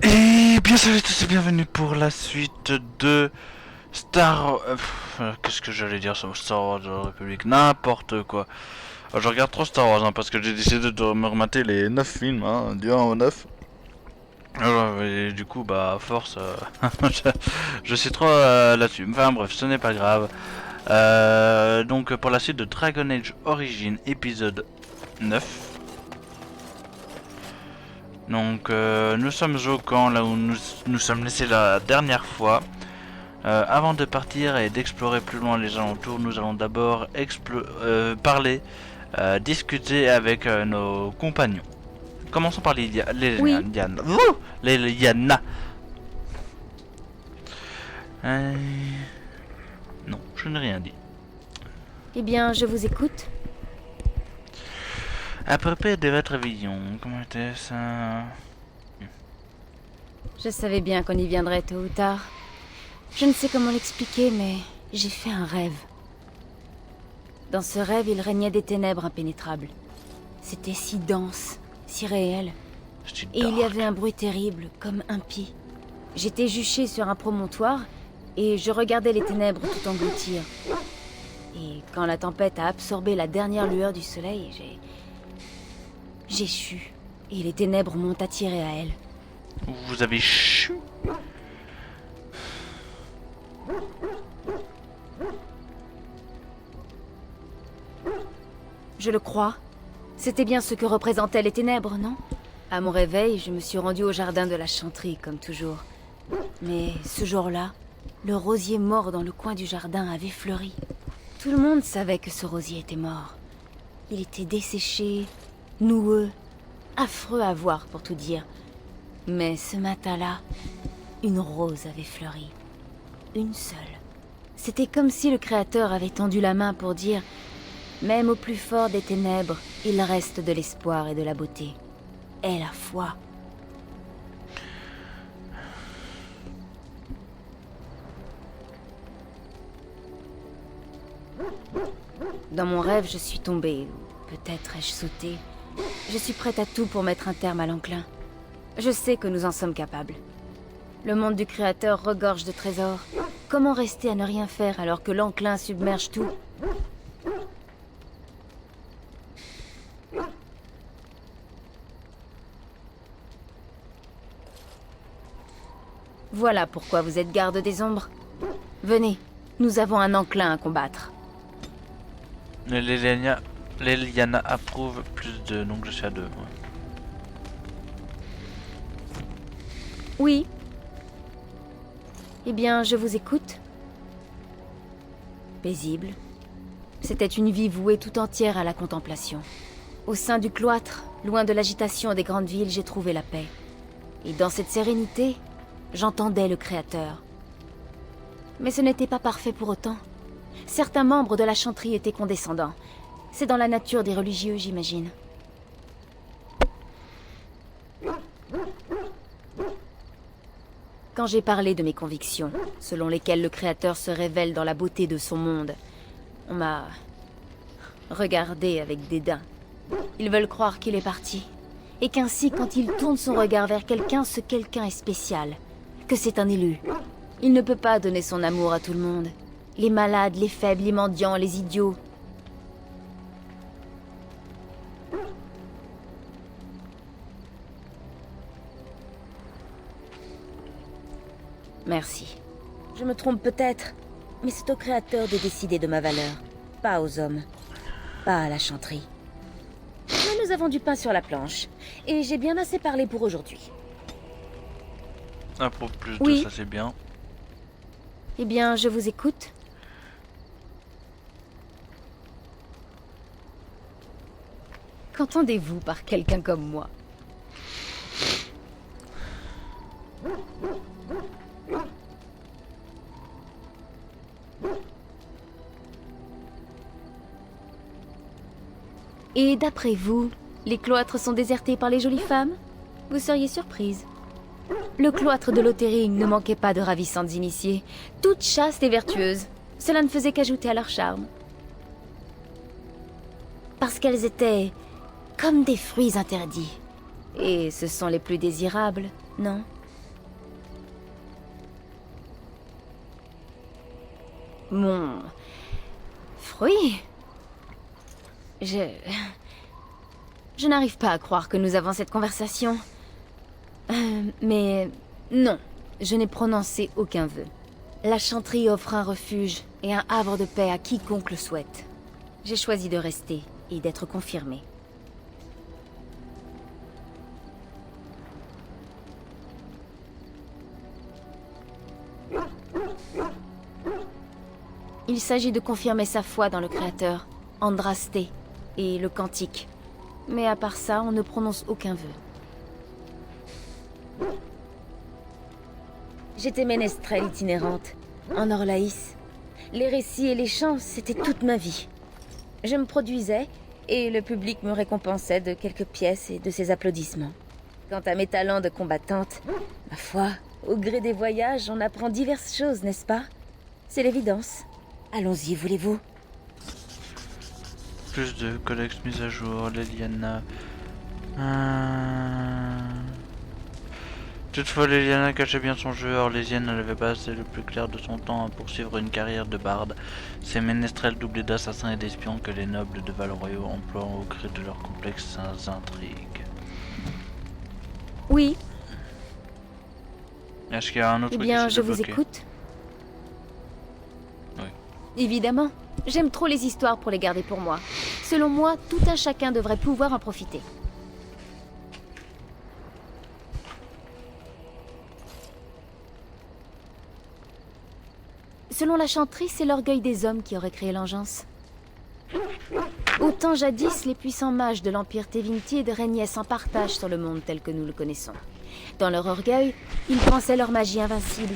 Et bien salut à tous et bienvenue pour la suite de Star... qu'est-ce que j'allais dire sur Star Wars de la République? N'importe quoi. Je regarde trop Star Wars parce que j'ai décidé de me remater les 9 films, du 1 au 9. Et du coup, bah, à force, je suis trop là-dessus. Enfin bref, ce n'est pas grave. Donc pour la suite de Dragon Age Origins épisode 9. Donc nous sommes au camp là où nous sommes laissés la dernière fois. Avant de partir et d'explorer plus loin les alentours, nous allons d'abord parler, discuter avec nos compagnons. Commençons par Liliana. Liliana. Non, je n'ai rien dit. Eh bien, je vous écoute. À propos de votre vision, comment était ça? Je savais bien qu'on y viendrait tôt ou tard. Je ne sais comment l'expliquer, mais j'ai fait un rêve. Dans ce rêve, il régnait des ténèbres impénétrables. C'était si dense, si réel. Et il y avait un bruit terrible, comme impie. J'étais juché sur un promontoire, et je regardais les ténèbres tout engloutir. Et quand la tempête a absorbé la dernière lueur du soleil, j'ai chu, et les ténèbres m'ont attiré à elles. Vous avez chu? Je le crois. C'était bien ce que représentaient les ténèbres, non? À mon réveil, je me suis rendue au jardin de la chanterie, comme toujours. Mais ce jour-là, le rosier mort dans le coin du jardin avait fleuri. Tout le monde savait que ce rosier était mort. Il était desséché, noueux, affreux à voir pour tout dire. Mais ce matin-là, une rose avait fleuri. Une seule. C'était comme si le Créateur avait tendu la main pour dire « Même au plus fort des ténèbres, il reste de l'espoir et de la beauté. Et la foi. » Dans mon rêve, je suis tombée, ou peut-être ai-je sauté. Je suis prête à tout pour mettre un terme à l'enclin. Je sais que nous en sommes capables. Le monde du Créateur regorge de trésors. Comment rester à ne rien faire alors que l'enclin submerge tout? Voilà pourquoi vous êtes garde des ombres. Venez, nous avons un enclin à combattre. Liliana approuve plus de... Donc je suis à 2. Ouais. Oui. Eh bien, je vous écoute. Paisible. C'était une vie vouée tout entière à la contemplation. Au sein du cloître, loin de l'agitation des grandes villes, j'ai trouvé la paix. Et dans cette sérénité, j'entendais le Créateur. Mais ce n'était pas parfait pour autant. Certains membres de la chanterie étaient condescendants. C'est dans la nature des religieux, j'imagine. Quand j'ai parlé de mes convictions, selon lesquelles le Créateur se révèle dans la beauté de son monde, on m'a regardé avec dédain. Ils veulent croire qu'il est parti, et qu'ainsi, quand il tourne son regard vers quelqu'un, ce quelqu'un est spécial, que c'est un élu. Il ne peut pas donner son amour à tout le monde. Les malades, les faibles, les mendiants, les idiots. Merci. Je me trompe peut-être, mais c'est au Créateur de décider de ma valeur. Pas aux hommes. Pas à la chanterie. Mais nous avons du pain sur la planche. Et j'ai bien assez parlé pour aujourd'hui. Approuve plus Oui. de, ça c'est bien. Eh bien, je vous écoute. Qu'entendez-vous par quelqu'un comme moi? Et d'après vous, les cloîtres sont désertés par les jolies femmes? Vous seriez surprise. Le cloître de Lotharing ne manquait pas de ravissantes initiées, toutes chastes et vertueuses. Cela ne faisait qu'ajouter à leur charme. Parce qu'elles étaient comme des fruits interdits. Et ce sont les plus désirables, non? Mon... fruit? Je n'arrive pas à croire que nous avons cette conversation. Mais non, je n'ai prononcé aucun vœu. La chanterie offre un refuge et un havre de paix à quiconque le souhaite. J'ai choisi de rester et d'être confirmée. Il s'agit de confirmer sa foi dans le Créateur, Andrasté, et le Cantique. Mais à part ça, on ne prononce aucun vœu. J'étais ménestrelle itinérante, en Orlaïs. Les récits et les chants, c'était toute ma vie. Je me produisais, et le public me récompensait de quelques pièces et de ses applaudissements. Quant à mes talents de combattante, ma foi, au gré des voyages, on apprend diverses choses, n'est-ce pas? C'est l'évidence. Allons-y, voulez-vous? Plus de codex mis à jour, Leliana. Toutefois, Leliana cachait bien son jeu. Orlésienne n'avait pas assez le plus clair de son temps à poursuivre une carrière de barde. Ces ménestrels doublés d'assassins et d'espions que les nobles de Val-Royaux emploient au gré de leurs complexes intrigues. Oui. Est-ce qu'il y a un autre Eh bien, qui s'est je vous débloqué? écoute. Oui. Évidemment. J'aime trop les histoires pour les garder pour moi. Selon moi, tout un chacun devrait pouvoir en profiter. Selon la chanterie, c'est l'orgueil des hommes qui aurait créé l'engeance. Autant jadis, les puissants mages de l'Empire Tévintide régnaient sans partage sur le monde tel que nous le connaissons. Dans leur orgueil, ils pensaient leur magie invincible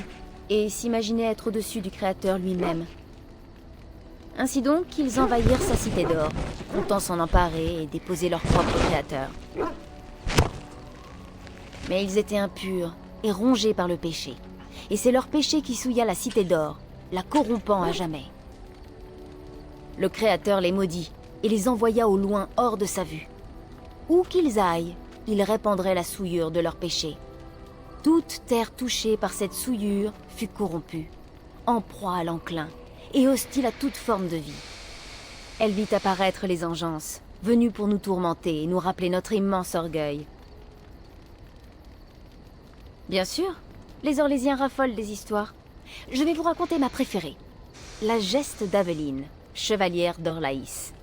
et s'imaginaient être au-dessus du Créateur lui-même. Ainsi donc, ils envahirent sa cité d'or, comptant s'en emparer et déposer leur propre Créateur. Mais ils étaient impurs et rongés par le péché. Et c'est leur péché qui souilla la cité d'or, la corrompant à jamais. Le Créateur les maudit et les envoya au loin hors de sa vue. Où qu'ils aillent, ils répandraient la souillure de leur péché. Toute terre touchée par cette souillure fut corrompue, en proie à l'enclin et hostile à toute forme de vie. Elle vit apparaître les engeances, venues pour nous tourmenter et nous rappeler notre immense orgueil. Bien sûr, les Orlésiens raffolent des histoires. Je vais vous raconter ma préférée, la geste d'Aveline, chevalière d'Orlaïs.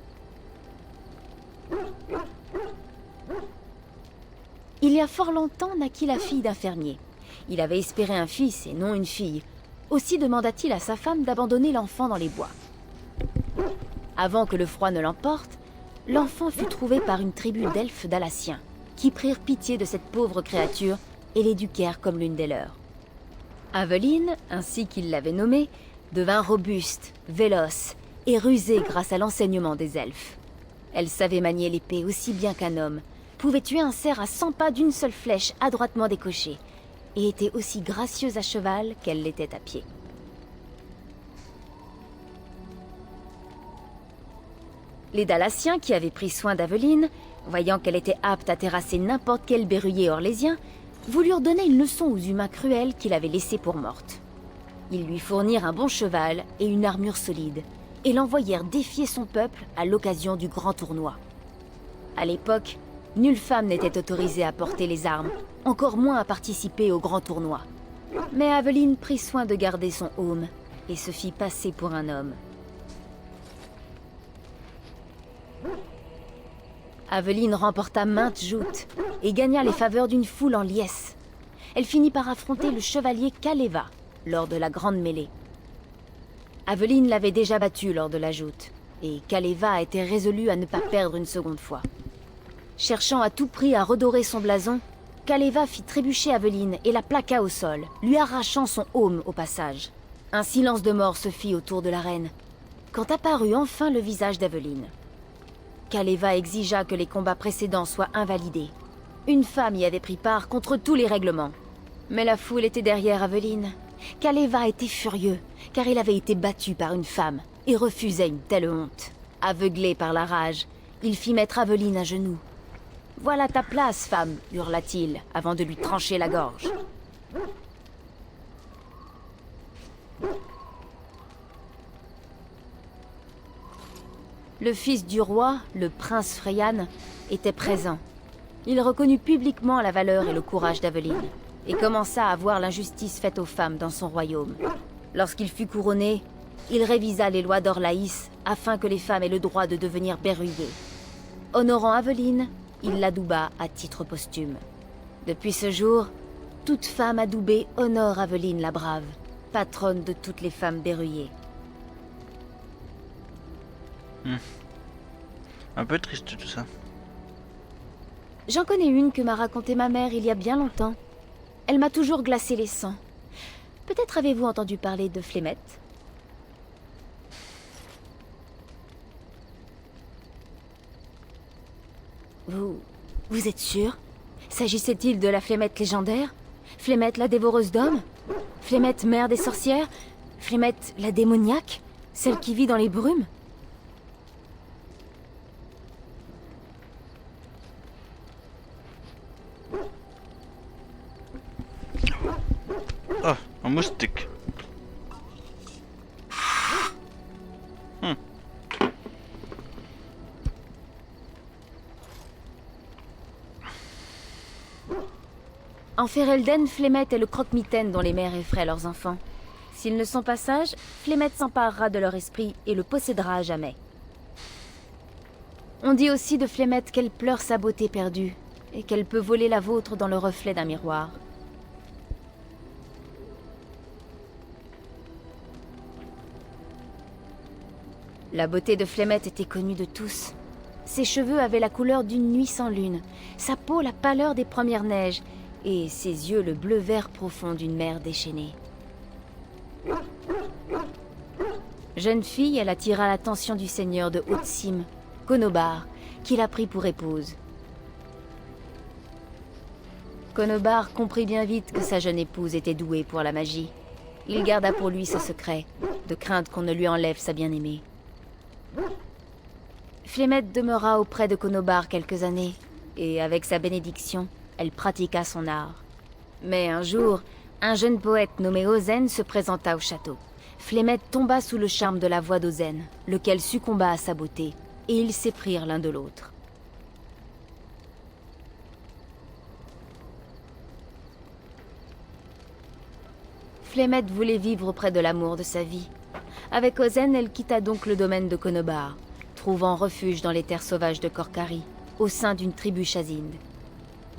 Il y a fort longtemps naquit la fille d'un fermier. Il avait espéré un fils et non une fille. Aussi demanda-t-il à sa femme d'abandonner l'enfant dans les bois. Avant que le froid ne l'emporte, l'enfant fut trouvé par une tribu d'elfes dalassiens, qui prirent pitié de cette pauvre créature et l'éduquèrent comme l'une des leurs. Aveline, ainsi qu'il l'avait nommée, devint robuste, véloce et rusée grâce à l'enseignement des elfes. Elle savait manier l'épée aussi bien qu'un homme, pouvait tuer un cerf à 100 pas d'une seule flèche adroitement décochée, et était aussi gracieuse à cheval qu'elle l'était à pied. Les Dalassiens qui avaient pris soin d'Aveline, voyant qu'elle était apte à terrasser n'importe quel berruyer orlésien, voulurent donner une leçon aux humains cruels qu'il avait laissés pour morte. Ils lui fournirent un bon cheval et une armure solide, et l'envoyèrent défier son peuple à l'occasion du grand tournoi. À l'époque, nulle femme n'était autorisée à porter les armes, encore moins à participer au grand tournoi. Mais Aveline prit soin de garder son aume et se fit passer pour un homme. Aveline remporta maintes joutes et gagna les faveurs d'une foule en liesse. Elle finit par affronter le chevalier Kaleva lors de la grande mêlée. Aveline l'avait déjà battu lors de la joute, et Kaleva était résolu à ne pas perdre une seconde fois. Cherchant à tout prix à redorer son blason, Kaleva fit trébucher Aveline et la plaqua au sol, lui arrachant son aume au passage. Un silence de mort se fit autour de l'arène, quand apparut enfin le visage d'Aveline. Kaleva exigea que les combats précédents soient invalidés. Une femme y avait pris part contre tous les règlements. Mais la foule était derrière Aveline. Kaleva était furieux, car il avait été battu par une femme et refusait une telle honte. Aveuglé par la rage, il fit mettre Aveline à genoux. Voilà ta place, femme, hurla-t-il, avant de lui trancher la gorge. Le fils du roi, le prince Freyan, était présent. Il reconnut publiquement la valeur et le courage d'Aveline, et commença à voir l'injustice faite aux femmes dans son royaume. Lorsqu'il fut couronné, il révisa les lois d'Orlaïs afin que les femmes aient le droit de devenir berruyers. Honorant Aveline, il l'adouba à titre posthume. Depuis ce jour, toute femme adoubée honore Aveline la Brave, patronne de toutes les femmes berruyées. Un peu triste tout ça. J'en connais une que m'a racontée ma mère il y a bien longtemps. Elle m'a toujours glacé les sangs. Peut-être avez-vous entendu parler de Flémette? Vous êtes sûr? S'agissait-il de la Flémette légendaire? Flémette la dévoreuse d'hommes? Flémette mère des sorcières? Flémette la démoniaque? Celle qui vit dans les brumes? Oh, un moustique. En Ferelden, Flémette est le croque-mitaine dont les mères effraient leurs enfants. S'ils ne sont pas sages, Flémette s'emparera de leur esprit et le possédera à jamais. On dit aussi de Flémette qu'elle pleure sa beauté perdue, et qu'elle peut voler la vôtre dans le reflet d'un miroir. La beauté de Flémette était connue de tous. Ses cheveux avaient la couleur d'une nuit sans lune, sa peau la pâleur des premières neiges, et ses yeux le bleu-vert profond d'une mer déchaînée. Jeune fille, elle attira l'attention du seigneur de Haute-Cime, Konobar, qui la prit pour épouse. Konobar comprit bien vite que sa jeune épouse était douée pour la magie. Il garda pour lui ce secret, de crainte qu'on ne lui enlève sa bien-aimée. Flémette demeura auprès de Konobar quelques années, et avec sa bénédiction, elle pratiqua son art. Mais un jour, un jeune poète nommé Ozen se présenta au château. Flémette tomba sous le charme de la voix d'Ozen, lequel succomba à sa beauté, et ils s'éprirent l'un de l'autre. Flémette voulait vivre auprès de l'amour de sa vie. Avec Ozen, elle quitta donc le domaine de Konobar, trouvant refuge dans les terres sauvages de Korkari, au sein d'une tribu chazinde.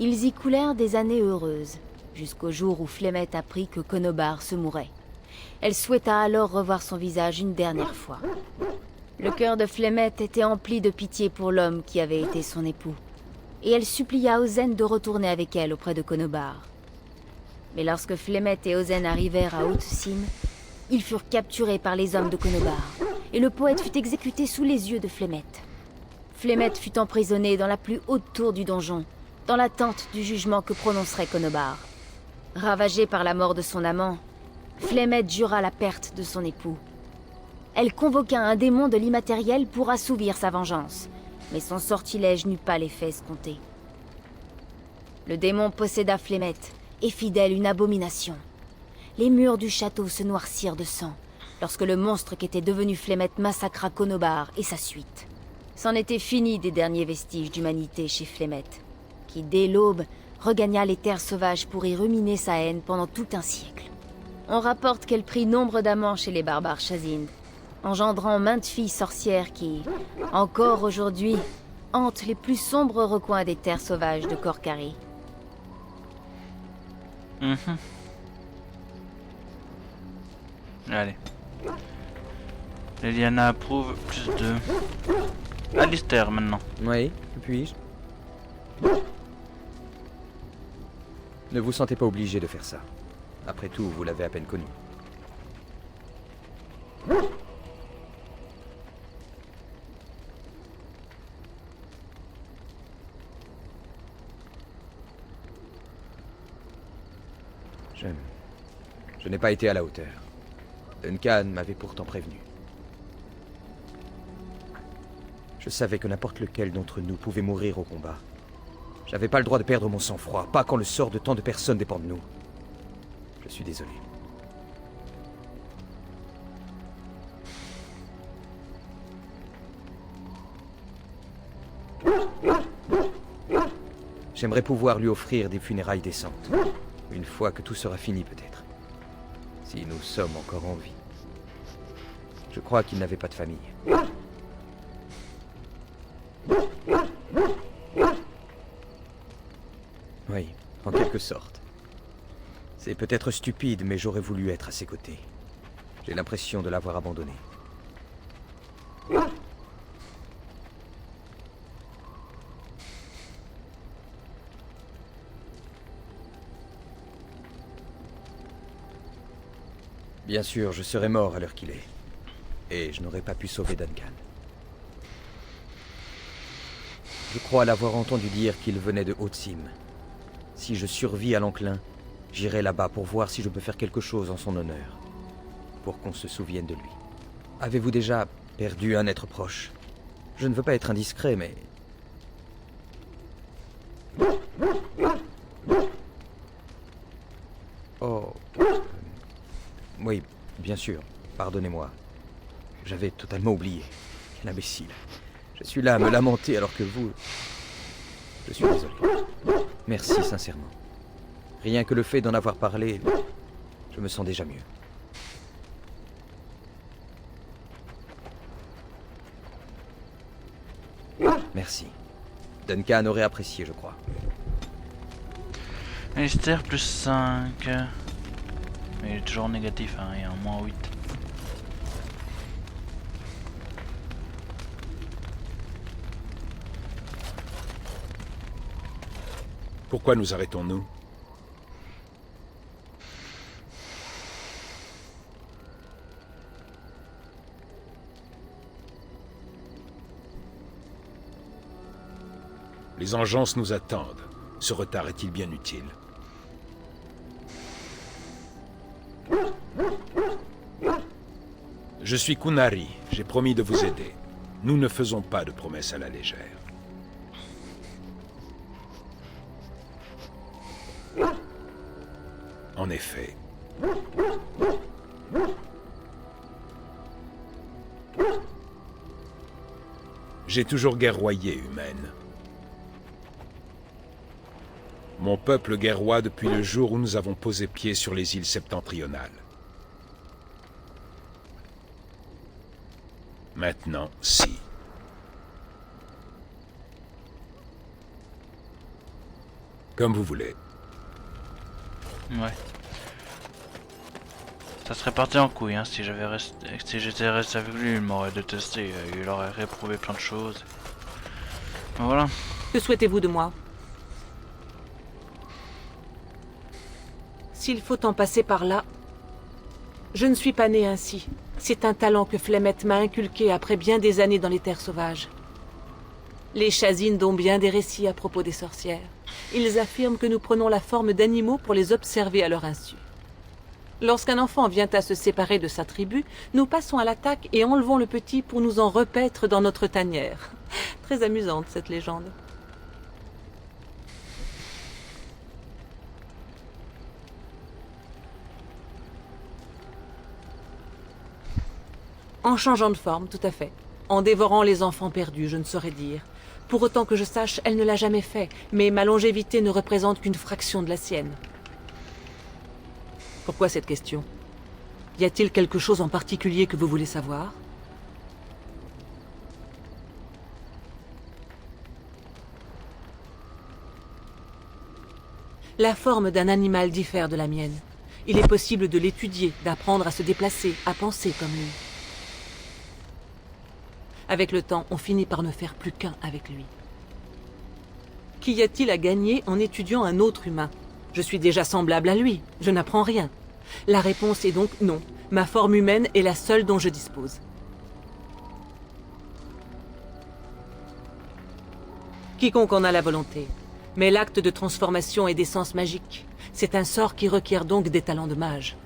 Ils y coulèrent des années heureuses, jusqu'au jour où Flémette apprit que Konobar se mourait. Elle souhaita alors revoir son visage une dernière fois. Le cœur de Flémette était empli de pitié pour l'homme qui avait été son époux, et elle supplia Ozen de retourner avec elle auprès de Konobar. Mais lorsque Flémette et Ozen arrivèrent à Haute-Cime, ils furent capturés par les hommes de Konobar, et le poète fut exécuté sous les yeux de Flémette. Flémette fut emprisonnée dans la plus haute tour du donjon, dans l'attente du jugement que prononcerait Konobar. Ravagée par la mort de son amant, Flémette jura la perte de son époux. Elle convoqua un démon de l'immatériel pour assouvir sa vengeance, mais son sortilège n'eut pas l'effet escompté. Le démon posséda Flémette et fit d'elle une abomination. Les murs du château se noircirent de sang, lorsque le monstre qu'était devenu Flémette massacra Konobar et sa suite. C'en était fini des derniers vestiges d'humanité chez Flémette, qui dès l'aube regagna les terres sauvages pour y ruminer sa haine pendant tout un siècle. On rapporte qu'elle prit nombre d'amants chez les barbares chazindes, engendrant maintes filles sorcières qui, encore aujourd'hui, hantent les plus sombres recoins des terres sauvages de Korkari. Allez. Leliana approuve plus de... Alistair maintenant. Oui, puis-je? Ne vous sentez pas obligé de faire ça. Après tout, vous l'avez à peine connu. Je n'ai pas été à la hauteur. Duncan m'avait pourtant prévenu. Je savais que n'importe lequel d'entre nous pouvait mourir au combat. J'avais pas le droit de perdre mon sang-froid, pas quand le sort de tant de personnes dépend de nous. Je suis désolé. J'aimerais pouvoir lui offrir des funérailles décentes. Une fois que tout sera fini peut-être. Si nous sommes encore en vie. Je crois qu'il n'avait pas de famille. Oui, en quelque sorte. C'est peut-être stupide, mais j'aurais voulu être à ses côtés. J'ai l'impression de l'avoir abandonné. Bien sûr, je serais mort à l'heure qu'il est. Et je n'aurais pas pu sauver Duncan. Je crois l'avoir entendu dire qu'il venait de Haute-Cime. Si je survis à l'enclin, j'irai là-bas pour voir si je peux faire quelque chose en son honneur. Pour qu'on se souvienne de lui. Avez-vous déjà perdu un être proche? Je ne veux pas être indiscret, mais... Oh... Oui, bien sûr. Pardonnez-moi. J'avais totalement oublié. Quel imbécile. Je suis là à me lamenter alors que vous... Je suis désolé. Merci sincèrement. Rien que le fait d'en avoir parlé, je me sens déjà mieux. Merci. Duncan aurait apprécié, je crois. Mystère plus 5. Mais il est toujours négatif, hein, il y a un moins 8. Pourquoi nous arrêtons-nous? Les engeances nous attendent. Ce retard est-il bien utile? Je suis Kunari, j'ai promis de vous aider. Nous ne faisons pas de promesses à la légère. En effet. J'ai toujours guerroyé, humaine. Mon peuple guerroie depuis le jour où nous avons posé pied sur les îles septentrionales. Maintenant, si. Comme vous voulez. Ouais. Ça serait parti en couille, hein, si j'étais resté avec lui, il m'aurait détesté, il aurait réprouvé plein de choses. Voilà. Que souhaitez-vous de moi? S'il faut en passer par là, je ne suis pas né ainsi. C'est un talent que Flemeth m'a inculqué après bien des années dans les terres sauvages. Les Chazines ont bien des récits à propos des sorcières. Ils affirment que nous prenons la forme d'animaux pour les observer à leur insu. Lorsqu'un enfant vient à se séparer de sa tribu, nous passons à l'attaque et enlevons le petit pour nous en repaître dans notre tanière. Très amusante cette légende. En changeant de forme, tout à fait. En dévorant les enfants perdus, je ne saurais dire. Pour autant que je sache, elle ne l'a jamais fait, mais ma longévité ne représente qu'une fraction de la sienne. Pourquoi cette question? Y a-t-il quelque chose en particulier que vous voulez savoir? La forme d'un animal diffère de la mienne. Il est possible de l'étudier, d'apprendre à se déplacer, à penser comme lui. Avec le temps, on finit par ne faire plus qu'un avec lui. Qu'y a-t-il à gagner en étudiant un autre humain? Je suis déjà semblable à lui, je n'apprends rien. La réponse est donc non. Ma forme humaine est la seule dont je dispose. Quiconque en a la volonté. Mais l'acte de transformation est d'essence magique. C'est un sort qui requiert donc des talents de mage.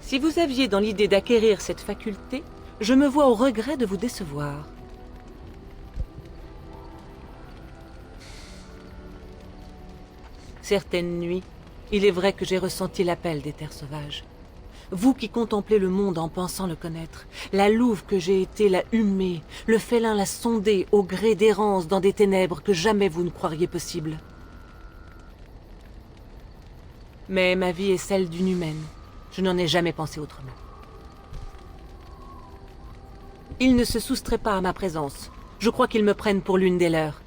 Si vous aviez dans l'idée d'acquérir cette faculté, je me vois au regret de vous décevoir. Certaines nuits, il est vrai que j'ai ressenti l'appel des terres sauvages. Vous qui contemplez le monde en pensant le connaître, la louve que j'ai été l'a humé, le félin l'a sondé au gré d'errance dans des ténèbres que jamais vous ne croiriez possibles. Mais ma vie est celle d'une humaine. Je n'en ai jamais pensé autrement. Ils ne se soustraient pas à ma présence. Je crois qu'ils me prennent pour l'une des leurs.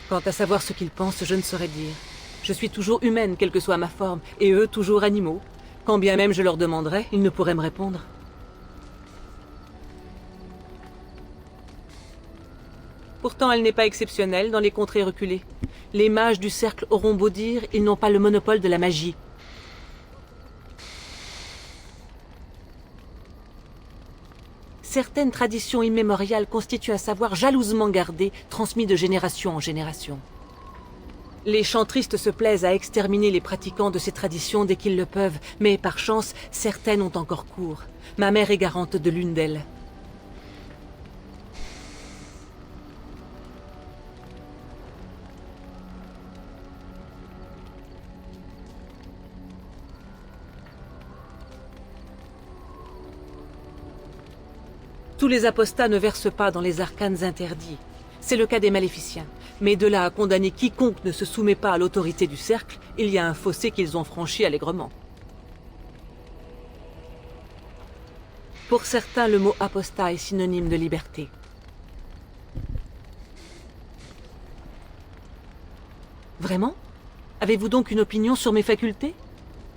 Quant à savoir ce qu'ils pensent, je ne saurais dire. Je suis toujours humaine, quelle que soit ma forme, et eux toujours animaux. Quand bien même je leur demanderais, ils ne pourraient me répondre. Pourtant, elle n'est pas exceptionnelle dans les contrées reculées. Les mages du cercle auront beau dire, ils n'ont pas le monopole de la magie. Certaines traditions immémoriales constituent un savoir jalousement gardé, transmis de génération en génération. Les chantristes se plaisent à exterminer les pratiquants de ces traditions dès qu'ils le peuvent, mais par chance, certaines ont encore cours. Ma mère est garante de l'une d'elles. Tous les apostats ne versent pas dans les arcanes interdits. C'est le cas des maléficiens. Mais de là à condamner quiconque ne se soumet pas à l'autorité du cercle, il y a un fossé qu'ils ont franchi allègrement. Pour certains, le mot apostat est synonyme de liberté. Vraiment? Avez-vous donc une opinion sur mes facultés?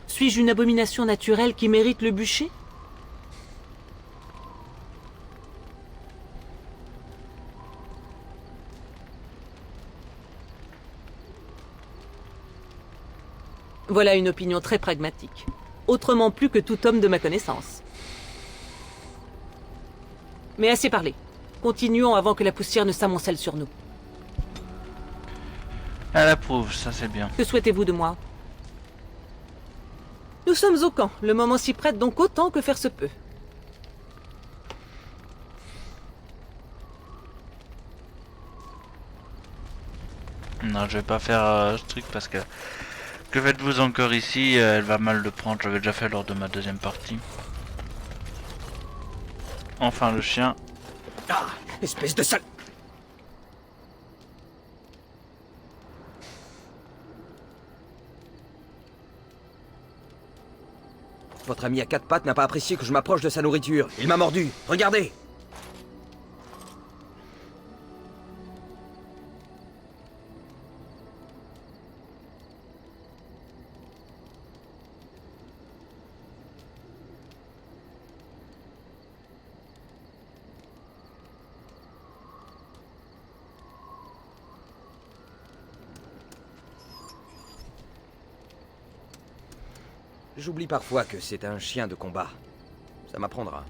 Suis-je une abomination naturelle qui mérite le bûcher? Voilà une opinion très pragmatique. Autrement plus que tout homme de ma connaissance. Mais assez parlé. Continuons avant que la poussière ne s'amoncelle sur nous. Elle approuve, ça c'est bien. Que souhaitez-vous de moi? Nous sommes au camp. Le moment s'y prête donc autant que faire se peut. Non, je vais pas faire ce truc parce que... Que faites-vous encore ici? Elle va mal le prendre, j'avais déjà fait lors de ma deuxième partie. Enfin le chien. Ah, espèce de sale... Votre ami à quatre pattes n'a pas apprécié que je m'approche de sa nourriture. Il m'a mordu. Regardez! J'oublie parfois que c'est un chien de combat. Ça m'apprendra.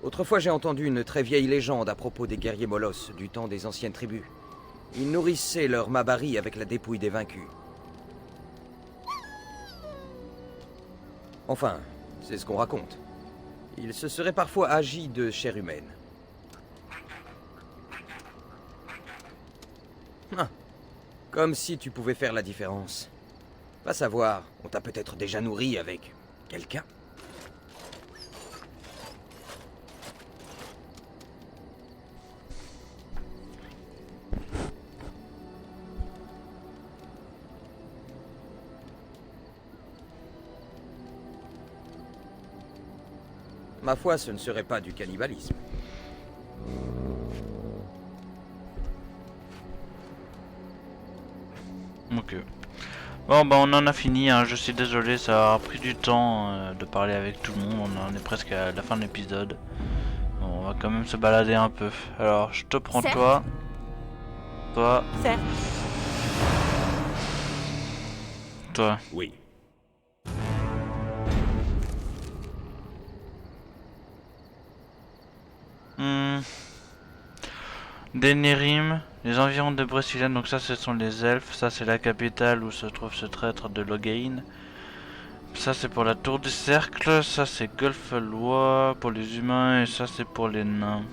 Autrefois, j'ai entendu une très vieille légende à propos des guerriers molosses du temps des anciennes tribus. Ils nourrissaient leur mabari avec la dépouille des vaincus. Enfin, c'est ce qu'on raconte. Ils se seraient parfois agi de chair humaine. Ah. Comme si tu pouvais faire la différence. Va savoir, on t'a peut-être déjà nourri avec quelqu'un. Ma foi, ce ne serait pas du cannibalisme. Ok. Bon bah on en a fini, hein. Je suis désolé, ça a pris du temps de parler avec tout le monde, on en est presque à la fin de l'épisode. Bon, on va quand même se balader un peu. Alors je te prends Certes. toi. Toi. Certes. Toi. Oui. Denerim, les environs de Brasilia, donc ça ce sont les elfes, ça c'est la capitale où se trouve ce traître de Loghain. Ça c'est pour la tour du cercle, ça c'est Golfellois pour les humains et ça c'est pour les nains.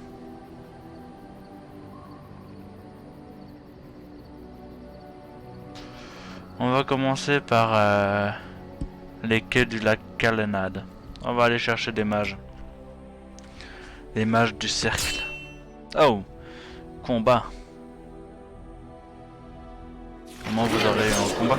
On va commencer par les quais du lac Calenade. On va aller chercher des mages. Les mages du cercle. Oh, combat. Comment vous aurez un combat?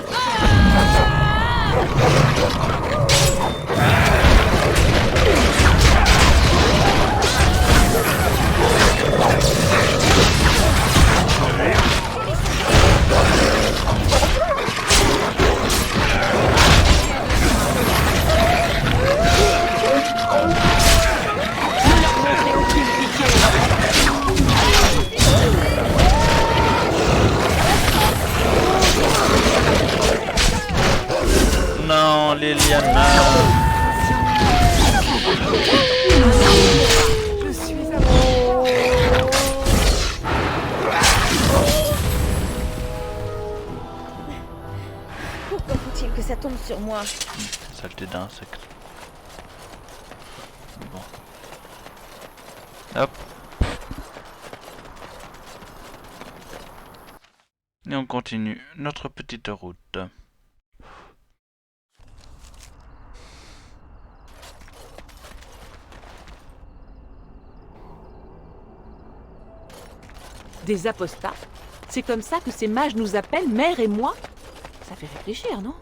Non, Liliana. Pourquoi faut-il que ça tombe sur moi? Saleté d'insectes. Bon. Hop. Et on continue notre petite route. Des apostats? C'est comme ça que ces mages nous appellent, mère et moi? Ça fait réfléchir, non?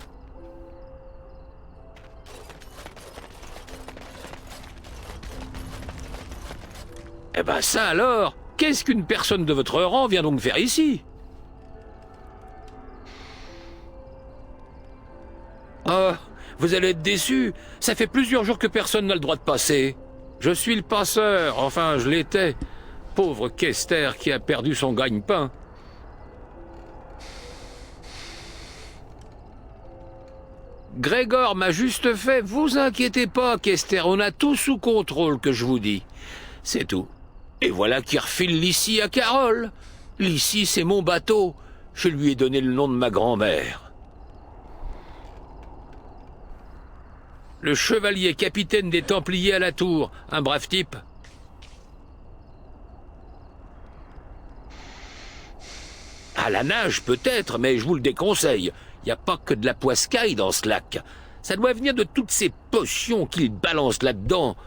Eh ben ça alors, qu'est-ce qu'une personne de votre rang vient donc faire ici? Oh, vous allez être déçus. Ça fait plusieurs jours que personne n'a le droit de passer. Je suis le passeur, enfin je l'étais. Pauvre Kester qui a perdu son gagne-pain. Grégor m'a juste fait, vous inquiétez pas Kester, on a tout sous contrôle que je vous dis. C'est tout. Et voilà qui refile l'ici à Carole. L'ici c'est mon bateau. Je lui ai donné le nom de ma grand-mère. Le chevalier capitaine des Templiers à la tour, un brave type. À la nage peut-être, mais je vous le déconseille. Il n'y a pas que de la poiscaille dans ce lac. Ça doit venir de toutes ces potions qu'il balance là-dedans.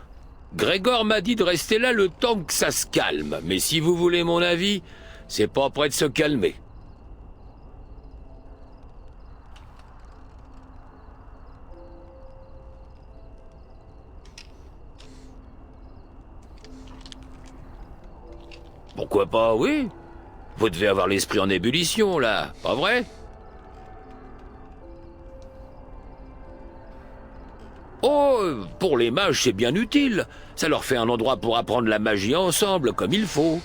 Grégor m'a dit de rester là le temps que ça se calme. Mais si vous voulez mon avis, c'est pas près de se calmer. Pourquoi pas, oui? Vous devez avoir l'esprit en ébullition, là, pas vrai? Oh, pour les mages, c'est bien utile. Ça leur fait un endroit pour apprendre la magie ensemble, comme il faut.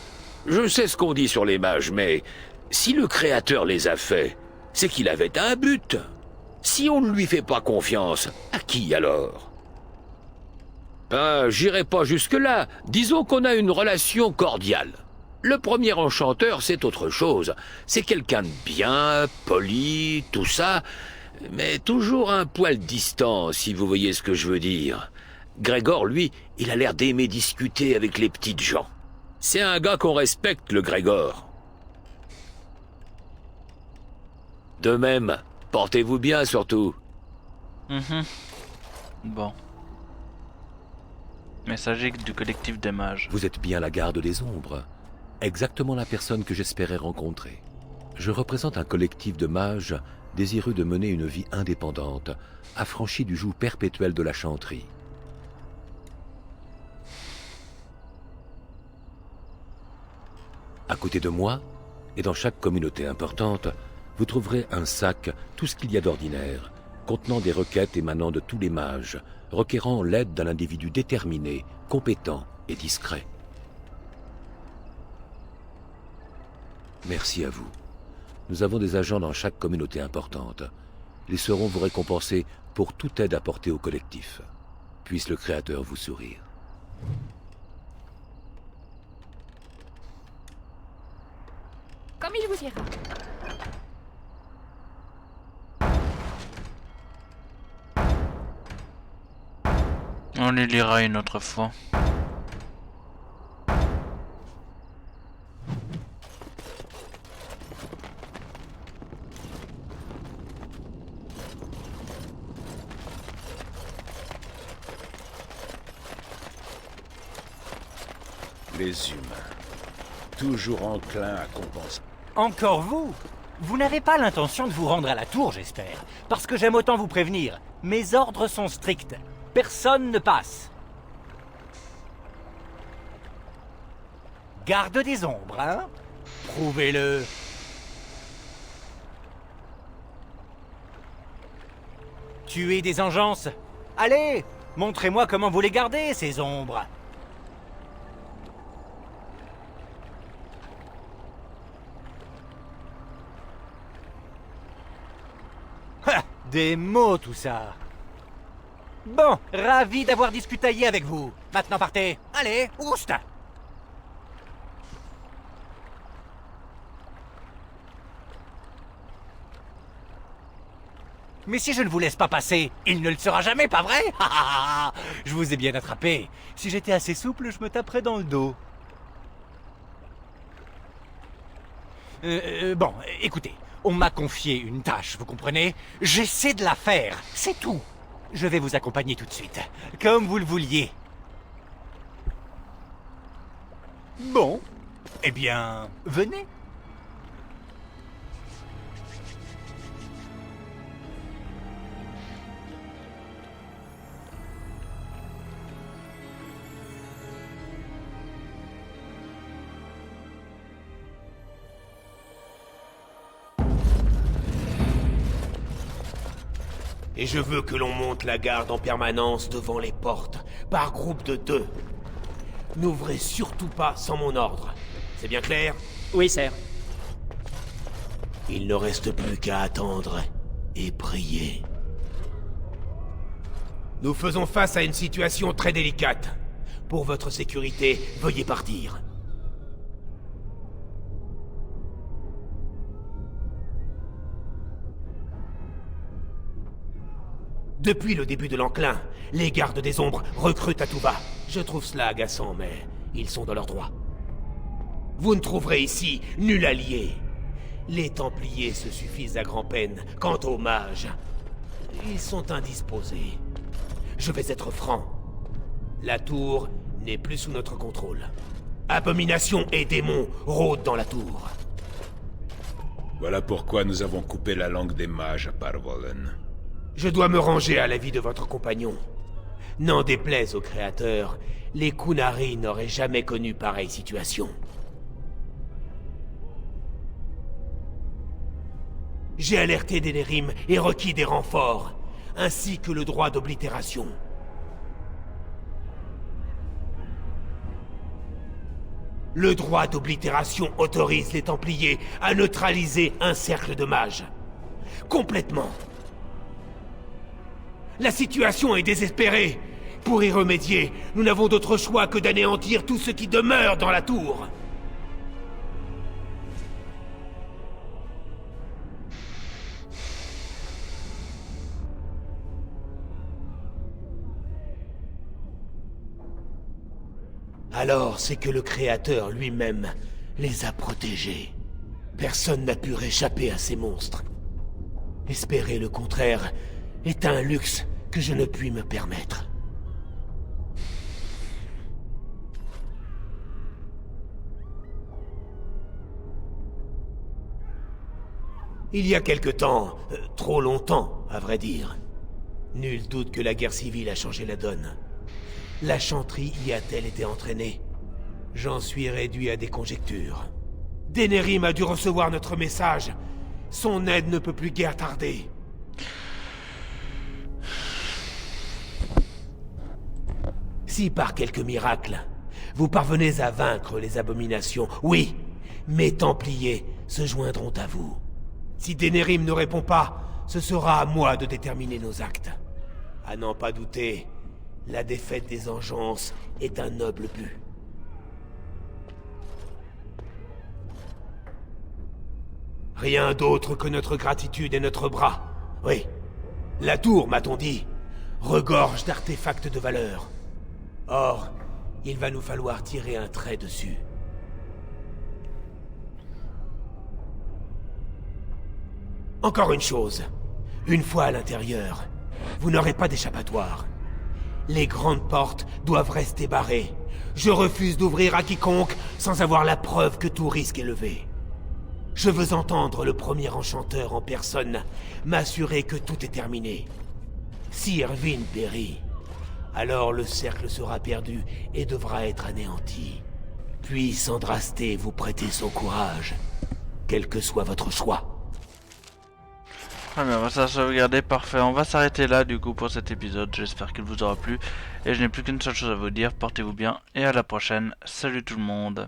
Je sais ce qu'on dit sur les mages, mais si le Créateur les a faits, c'est qu'il avait un but. Si on ne lui fait pas confiance, à qui alors? J'irai pas jusque-là. Disons qu'on a une relation cordiale. Le premier enchanteur, c'est autre chose. C'est quelqu'un de bien, poli, tout ça, mais toujours un poil distant, si vous voyez ce que je veux dire. Grégor, lui, il a l'air d'aimer discuter avec les petites gens. C'est un gars qu'on respecte, le Grégor. De même, portez-vous bien surtout. Bon. Messager du collectif des mages. Vous êtes bien la garde des ombres. Exactement la personne que j'espérais rencontrer. Je représente un collectif de mages désireux de mener une vie indépendante, affranchis du joug perpétuel de la chanterie. À côté de moi, et dans chaque communauté importante, vous trouverez un sac, tout ce qu'il y a d'ordinaire, contenant des requêtes émanant de tous les mages, requérant l'aide d'un individu déterminé, compétent et discret. Merci à vous. Nous avons des agents dans chaque communauté importante. Ils sauront vous récompenser pour toute aide apportée au collectif. Puisse le Créateur vous sourire. Comme il vous ira. On les lira une autre fois. les humains. Toujours enclins à compenser. Encore vous? Vous n'avez pas l'intention de vous rendre à la tour, j'espère. Parce que j'aime autant vous prévenir. Mes ordres sont stricts. Personne ne passe. Garde des ombres, hein? Prouvez-le. Tuez des engeances. Allez, montrez-moi comment vous les gardez, ces ombres. Ha, des mots, tout ça. Bon, ravi d'avoir discutaillé avec vous. Maintenant partez. Allez, oust! Mais si je ne vous laisse pas passer, il ne le sera jamais, pas vrai? Je vous ai bien attrapé. Si j'étais assez souple, je me taperais dans le dos. Bon, écoutez, on m'a confié une tâche, vous comprenez? J'essaie de la faire, c'est tout. Je vais vous accompagner tout de suite, comme vous le vouliez. Bon, eh bien, venez. Et je veux que l'on monte la garde en permanence devant les portes, par groupe de 2. N'ouvrez surtout pas sans mon ordre. C'est bien clair? Oui, sir. Il ne reste plus qu'à attendre et prier. Nous faisons face à une situation très délicate. Pour votre sécurité, veuillez partir. Depuis le début de l'enclin, les gardes des ombres recrutent à tout va. Je trouve cela agaçant, mais ils sont dans leur droit. Vous ne trouverez ici nul allié. Les Templiers se suffisent à grand-peine. Quant aux mages, ils sont indisposés. Je vais être franc. La tour n'est plus sous notre contrôle. Abominations et démons rôdent dans la tour. Voilà pourquoi nous avons coupé la langue des mages à Parvolen. Je dois me ranger à l'avis de votre compagnon. N'en déplaise au Créateur, les Qunari n'auraient jamais connu pareille situation. J'ai alerté Denerim et requis des renforts, ainsi que le droit d'oblitération. Le droit d'oblitération autorise les Templiers à neutraliser un cercle de mages. Complètement. La situation est désespérée. Pour y remédier, nous n'avons d'autre choix que d'anéantir tout ce qui demeure dans la tour. Alors, c'est que le Créateur lui-même les a protégés. Personne n'a pu réchapper à ces monstres. Espérer le contraire est un luxe que je ne puis me permettre. Il y a quelque temps, trop longtemps, à vrai dire, nul doute que la guerre civile a changé la donne. La chanterie y a-t-elle été entraînée? J'en suis réduit à des conjectures. Denerim a dû recevoir notre message. Son aide ne peut plus guère tarder. Si par quelque miracle, vous parvenez à vaincre les abominations, oui, mes Templiers se joindront à vous. Si Denerim ne répond pas, ce sera à moi de déterminer nos actes. À n'en pas douter, la défaite des Engeances est un noble but. Rien d'autre que notre gratitude et notre bras. Oui, la tour, m'a-t-on dit, regorge d'artefacts de valeur. Or, il va nous falloir tirer un trait dessus. Encore une chose. Une fois à l'intérieur, vous n'aurez pas d'échappatoire. Les grandes portes doivent rester barrées. Je refuse d'ouvrir à quiconque sans avoir la preuve que tout risque est levé. Je veux entendre le premier enchanteur en personne m'assurer que tout est terminé. Si Irvine périt, alors le cercle sera perdu et devra être anéanti. Puisse Andrasté vous prêter son courage, quel que soit votre choix. Très bien, on va ça sauvegarder, parfait. On va s'arrêter là du coup pour cet épisode. J'espère qu'il vous aura plu. Et je n'ai plus qu'une seule chose à vous dire, portez-vous bien et à la prochaine. Salut tout le monde.